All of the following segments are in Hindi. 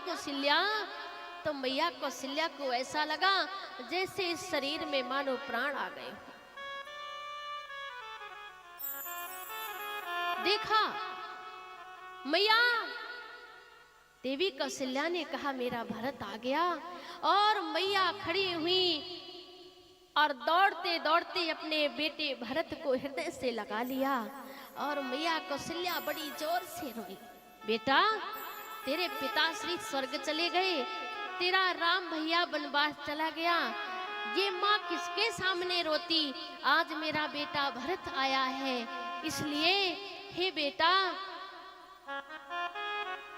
कौशल्या, तो मैया कौशल्या को ऐसा लगा जैसे इस शरीर में मानो प्राण आ गए। देखा मैया, देवी कौशल्या ने कहा मेरा भरत आ गया, और मैया खड़ी हुई और दौड़ते दौड़ते अपने बेटे भरत को हृदय से लगा लिया, और मैया कौशल्या बड़ी जोर से रोई। बेटा, तेरे पिताश्री स्वर्ग चले गए, तेरा राम भैया वनवास चला गया, ये माँ किसके सामने रोती? आज मेरा बेटा भरत आया है, इसलिए हे बेटा,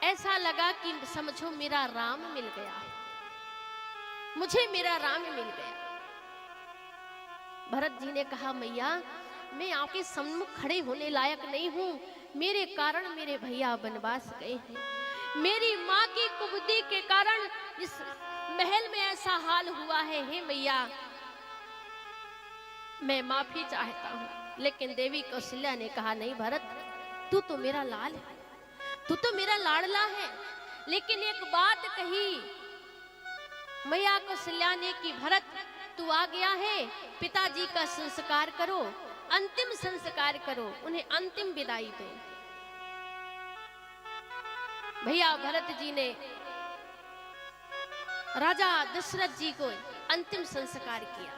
ऐसा लगा कि समझो मेरा राम मिल गया, मुझे मेरा राम मिल गया। भरत जी ने कहा मैया, मैं आपके सम्मुख खड़े होने लायक नहीं हूं, मेरे कारण मेरे भैया वनवास गए हैं, मेरी माँ की कुबुद्धि के कारण इस महल में ऐसा हाल हुआ है। हे मैया, मैं माफी चाहता हूं। लेकिन देवी कौशल्या ने कहा नहीं भरत, तू तो मेरा लाल है, तू तो मेरा लाडला है। लेकिन एक बात कही मैया कौशल्या ने कि भरत, तू आ गया है, पिताजी का संस्कार करो, अंतिम संस्कार करो, उन्हें अंतिम विदाई दो। भैया भरत जी ने राजा दशरथ जी को अंतिम संस्कार किया।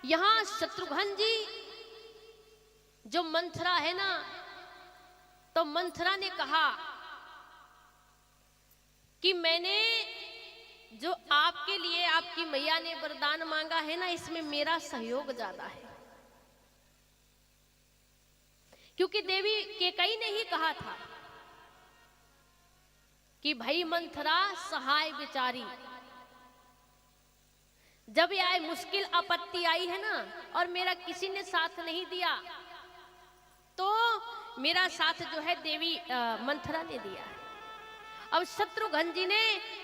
यहां शत्रुघ्न जी जो मंथरा है ना, तो मंथरा ने कहा कि मैंने जो आपके लिए आपकी मैया ने वरदान मांगा है ना, इसमें मेरा सहयोग ज्यादा है, क्योंकि देवी केकई ने ही कहा था कि भाई मंथरा सहाय विचारी, जब यह मुश्किल आपत्ति आई है ना और मेरा किसी ने साथ नहीं दिया, तो मेरा साथ जो है देवी मंथरा ने दिया है। अब शत्रुघ्न जी ने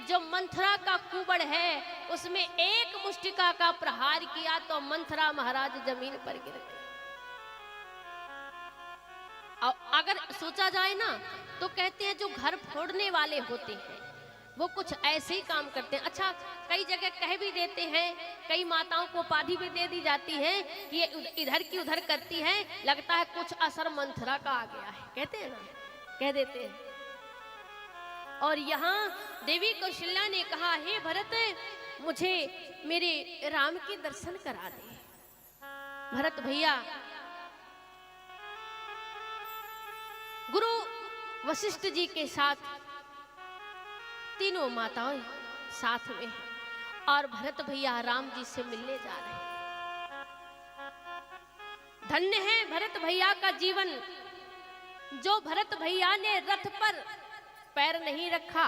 जो मंथरा का कुबड़ है उसमें एक मुष्टिका का प्रहार किया तो मंथरा महाराज जमीन पर गिर गए। और अगर सोचा जाए ना तो कहते हैं जो घर फोड़ने वाले होते हैं वो कुछ ऐसे ही काम करते हैं। अच्छा, कई जगह कह भी देते हैं, कई माताओं को उपाधि भी दे दी जाती है कि ये इधर की उधर करती है, लगता है कुछ असर मंथरा का आ गया है, कहते हैं ना, कह देते हैं। और यहाँ देवी कौशल्या ने कहा हे भरत, मुझे मेरे राम के दर्शन करा दे। भरत भैया, गुरु वशिष्ठ जी के साथ तीनों माताएं साथ में हैं और भरत भैया राम जी से मिलने जा रहे हैं। धन्य है भरत भैया का जीवन, जो भरत भैया ने रथ पर पैर नहीं रखा,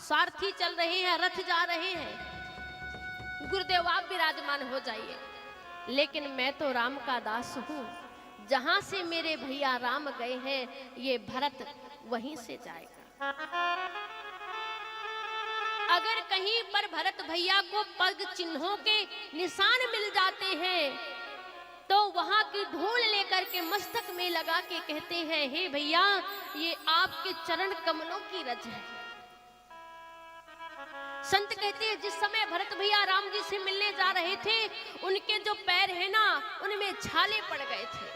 सारथी चल रहे हैं, रथ जा रहे हैं। गुरुदेव आप विराजमान हो जाइए, लेकिन मैं तो राम का दास हूं, जहां से मेरे भैया राम गए हैं ये भरत वहीं से जाएगा। अगर कहीं पर भरत भैया को पग चिन्हों के निशान मिल जाते हैं तो वहां की धूल लेकर के मस्तक में लगा के कहते हैं हे भैया, ये आपके चरण कमलों की रज है। संत कहते हैं जिस समय भरत भैया राम जी से मिलने जा रहे थे, उनके जो पैर है ना उनमें छाले पड़ गए थे,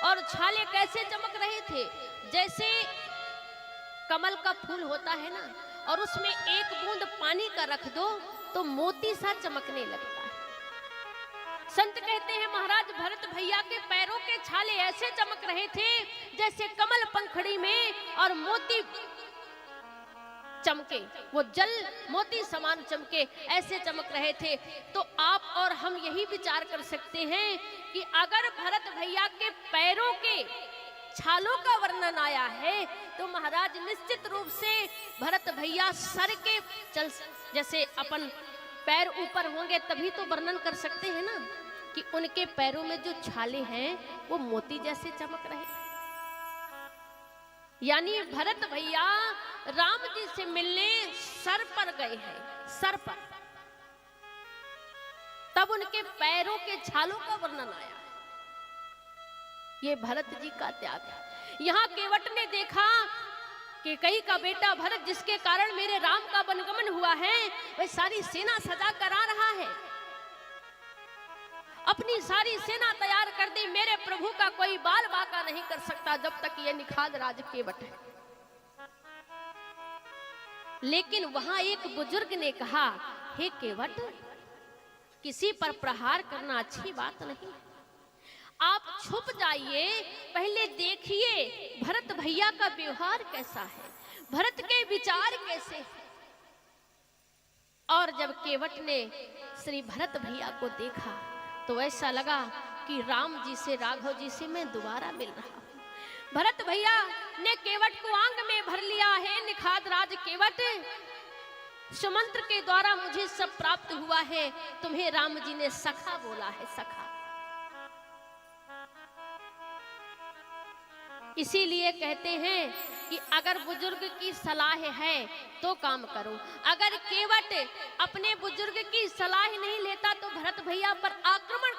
और छाले कैसे चमक रहे थे, जैसे कमल का फूल होता है ना, और उसमें एक बूंद पानी का रख दो तो मोती सा चमकने लगता है। संत कहते हैं महाराज भरत भैया के पैरों के छाले ऐसे चमक रहे थे जैसे कमल पंखड़ी में और मोती चमके, वो जल मोती समान चमके, ऐसे चमक रहे थे। तो आप और हम यही विचार कर सकते हैं कि अगर भरत भैया के पैरों के छालों का वर्णन आया है तो महाराज निश्चित रूप से भरत भैया सर के चल, जैसे अपन पैर ऊपर होंगे तभी तो वर्णन कर सकते हैं ना कि उनके पैरों में जो छाले हैं वो मोती जैसे चमक रहे। यानी भरत भैया राम जी से मिलने सर पर गए हैं, सर पर, तब उनके पैरों के छालों का वर्णन आया। ये भरत जी का त्याग है। यहां केवट ने देखा कि कई का बेटा भरत जिसके कारण मेरे राम का वनगमन हुआ है, वह सारी सेना सजा कर आ रहा है। अपनी सारी सेना तैयार कर दी, मेरे प्रभु का कोई बाल बाका नहीं कर सकता जब तक ये निखाद राज केवट है। लेकिन वहां एक बुजुर्ग ने कहा, हे केवट, किसी पर प्रहार करना अच्छी बात नहीं, आप छुप जाइए, पहले देखिए भरत भैया का व्यवहार कैसा है, भरत के विचार कैसे हैं। और जब केवट ने श्री भरत भैया को देखा तो ऐसा लगा कि राम जी से, राघव जी से मैं दोबारा मिल रहा हूं। भरत भैया ने केवट को आंग में भर लिया है। निखाद राज केवट, सुमंत्र के द्वारा मुझे सब प्राप्त हुआ है, तुम्हें राम जी ने सखा बोला है, सखा। इसीलिए कहते हैं कि अगर बुजुर्ग की सलाह है तो काम करो। अगर केवट अपने बुजुर्ग की सलाह नहीं लेता तो भरत भैया पर आक्रमण